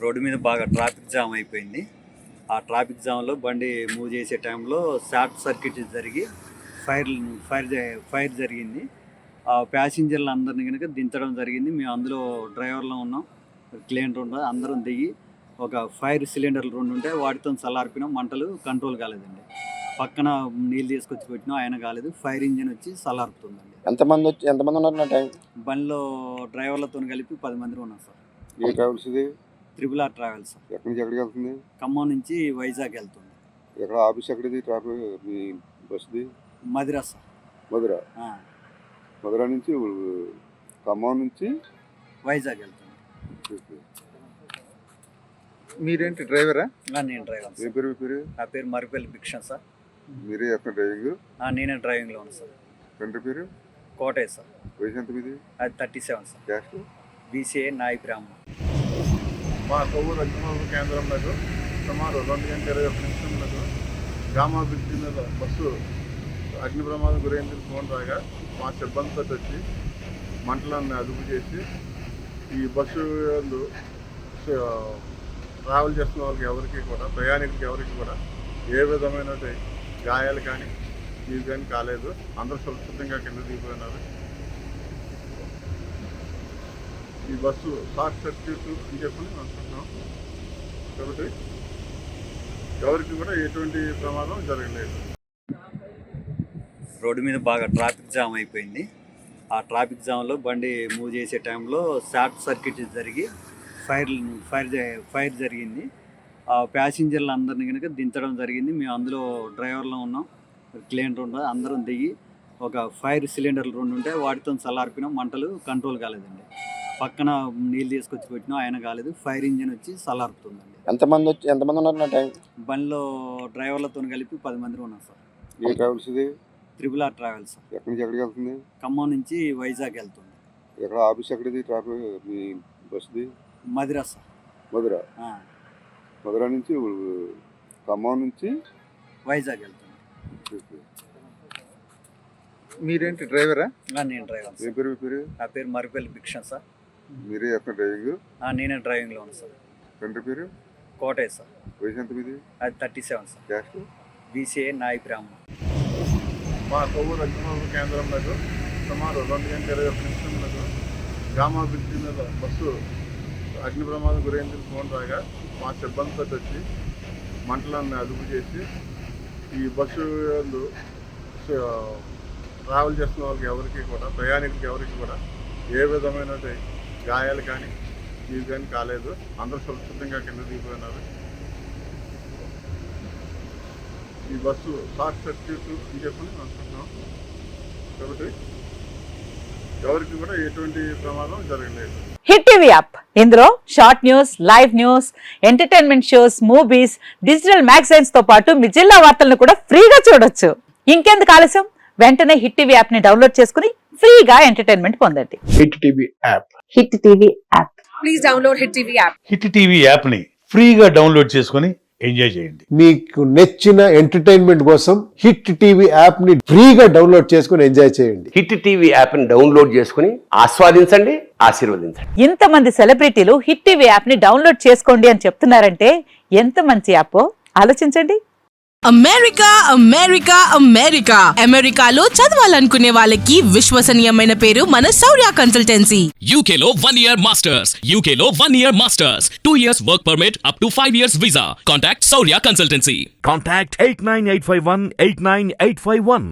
Road మీద బాగా traffic jam అయిపోయింది. ఆ ట్రాఫిక్ జామ్లో బండి మూవ్ చేసే టైంలో షార్ట్ సర్క్యూట్ జరిగి ఫైర్ జరిగింది. ఆ ప్యాసింజర్లు అందరినీ కనుక దించడం జరిగింది. మేము అందులో డ్రైవర్లో ఉన్నాం, క్లీనర్ ఉండదు, అందరం దిగి ఒక ఫైర్ సిలిండర్లు 2 ఉంటే వాటితో చల్లార్పినాం. మంటలు కంట్రోల్ కాలేదండి. పక్కన నీళ్ళు తీసుకొచ్చి పెట్టినాం, ఆయన కాలేదు. ఫైర్ ఇంజిన్ వచ్చి చల్లారుతుందండి. ఎంతమంది ఉన్నారు నా టైం? బండిలో డ్రైవర్లతో కలిపి 10 మంది ఉన్నాం సార్. ఏ ట్రావెల్స్ ఇది? RRR travels. ఎక్కడి నుంచి ఎక్కడికి వెళ్తుంది? ఖమ్మం నుంచి వైజాగ్ వెళ్తుంది. ఎక్కడ ఆఫీస్ ఎక్కడిది? ట్రాఫిక్ మీ బస్ది? మధిర సార్. మధుర నుంచి ఖమ్మం నుంచి వైజాగ్ వెళ్తుంది. మీరేంటి డ్రైవరా? నేను డ్రైవర్. ఏ పేరు? మీ పేరు? నా పేరు మరిపల్లి భిక్ష సార్. మీరే ఎక్కడ డ్రైవింగ్? నేనే డ్రైవింగ్లో ఉన్నాను సార్. తండ్రి పేరు? కోటయ్య సార్. వయసు ఎంత మీది? అది 37 సార్. క్యాస్ట్? BCA నాయి బ్రాహ్మణ. మా కొవ్వూరు అగ్నిమాపక కేంద్రంలో సుమారు 2 గంటల 21 నిమిషంలో గామా బ్రిడ్జి మీద బస్సు అగ్ని ప్రమాదం గురైందని ఫోన్ రాగా మా సిబ్బందితో వచ్చి మంటలను అదుపు చేసి ఈ బస్సు ట్రావెల్ చేస్తున్న వాళ్ళకి ఎవరికి కూడా, ప్రయాణికులకి ఎవరికి కూడా ఏ విధమైన గాయాలు కానీ ఇవి కానీ కాలేదు. అందరూ సురక్షితంగా కింద దిగిపోయినారు. ఈ బస్సు షార్ట్ సర్క్యూట్ అని చెప్పని అనుకుంటున్నాం కాబట్టి ఎవరికి కూడా ఎటువంటి ప్రమాదం జరగలేదు. రోడ్డు మీద బాగా ట్రాఫిక్ జామ్ అయిపోయింది. ఆ ట్రాఫిక్ జామ్లో బండి మూవ్ చేసే టైంలో షార్ట్ సర్క్యూట్ జరిగి ఫైర్ జరిగింది. ఆ ప్యాసింజర్లు అందరినీ కనుక దించడం జరిగింది. మేము అందులో డ్రైవర్లో ఉన్నాం, క్లీనర్ ఉండదు, అందరం దిగి ఒక ఫైర్ సిలిండర్లు 2 ఉంటే వాటితో చల్లార్పినాం. మంటలు కంట్రోల్ కాలేదండి. పక్కన నీళ్ళు తీసుకొచ్చి పెట్టినాం, ఆయన కాలేదు. ఫైర్ ఇంజిన్ వచ్చి చల్లారుతుందండి. ఎంతమంది ఉన్నారు నా టైం? బండిలో డ్రైవర్లతో కలిపి 10 మంది ఉన్నాం సార్. ఏ ట్రావెల్స్ ఇది? RRR travels. ఎక్కడి నుంచి ఎక్కడికి వెళ్తుంది? ఖమ్మం నుంచి వైజాగ్ వెళ్తుంది. ఎక్కడ ఆఫీస్ ఎక్కడిది? ట్రాఫిక్ మీ బస్ది? మధిర సార్. మధుర నుంచి ఖమ్మం నుంచి వైజాగ్ వెళ్తుంది. మీరేంటి డ్రైవరా? నేను డ్రైవర్. ఏ పేరు? మీ పేరు? నా పేరు మరిపల్లి భిక్ష సార్. మీరే ఎక్కడ డ్రైవింగ్? నేనే డ్రైవింగ్లో ఉన్నాను సార్. తండ్రి పేరు? కోటయ్య సార్. వయసు ఎంత మీది? అది 37 సార్. క్యాస్ట్? BCA నాయి బ్రాహ్మణ. మా కొవ్వూరు అగ్నిమాపక కేంద్రంలో సుమారు 2 గంటల 21 నిమిషంలో గామా బ్రిడ్జి మీద బస్సు అగ్ని ప్రమాదం గురైందని ఫోన్ రాగా మా సిబ్బందితో వచ్చి మంటలను అదుపు చేసి ఈ బస్సు ట్రావెల్ చేస్తున్న వాళ్ళకి ఎవరికి కూడా, ప్రయాణికులకి ఎవరికి కూడా ఏ విధమైన గాయాలు కానీ ఇవి కానీ కాలేదు. అందరూ సురక్షితంగా కింద దిగిపోయినారు. ఈ బస్సు షార్ట్ సర్క్యూట్ అని చెప్పని అనుకుంటున్నాం కాబట్టి ఎవరికి కూడా ఎటువంటి ప్రమాదం జరగలేదు. హిట్ టీవీ యాప్, ఇందులో short news, live news, entertainment shows, movies, digital magazines తో పాటు మీ జిల్లా వార్తలను కూడా ఫ్రీగా చూడొచ్చు. ఇంకెందుకు ఆలస్యం, వెంటనే హిట్ టీవీ యాప్ ని డౌన్లోడ్ చేసుకుని ఫ్రీగా ఎంటర్టైన్మెంట్ పొందండి. Hit TV app. Hit TV app. Please download hit TV app. Hit TV app ని ఫ్రీగా డౌన్లోడ్ చేసుకుని ఎంజాయ్ చేయండి. మీకు నచ్చిన ఎంటర్టైన్మెంట్ కోసం హిట్ టీవీ యాప్ ని ఫ్రీగా డౌన్లోడ్ చేసుకుని ఎంజాయ్ చేయండి. హిట్ టీవీ యాప్ ని డౌన్లోడ్ చేసుకుని ఆస్వాదించండి, ఆశీర్వదించండి. ఇంతమంది సెలబ్రిటీలు హిట్ టీవీ యాప్ ని డౌన్లోడ్ చేసుకోండి అని చెప్తున్నారంటే ఎంత మంచి యాప్ ఆలోచించండి. అమెరికా అమెరికా అమెరికా అమెరికాలో చదవాలనుకునే వాళ్ళకి విశ్వసనీయమైన పేరు మన శౌర్య కన్సల్టెన్సీ. UK లో 1 year masters. UK లో 1 year masters. 2 years work permit up to 5 years visa. Contact Saurya Consultancy. Contact 89851 89851.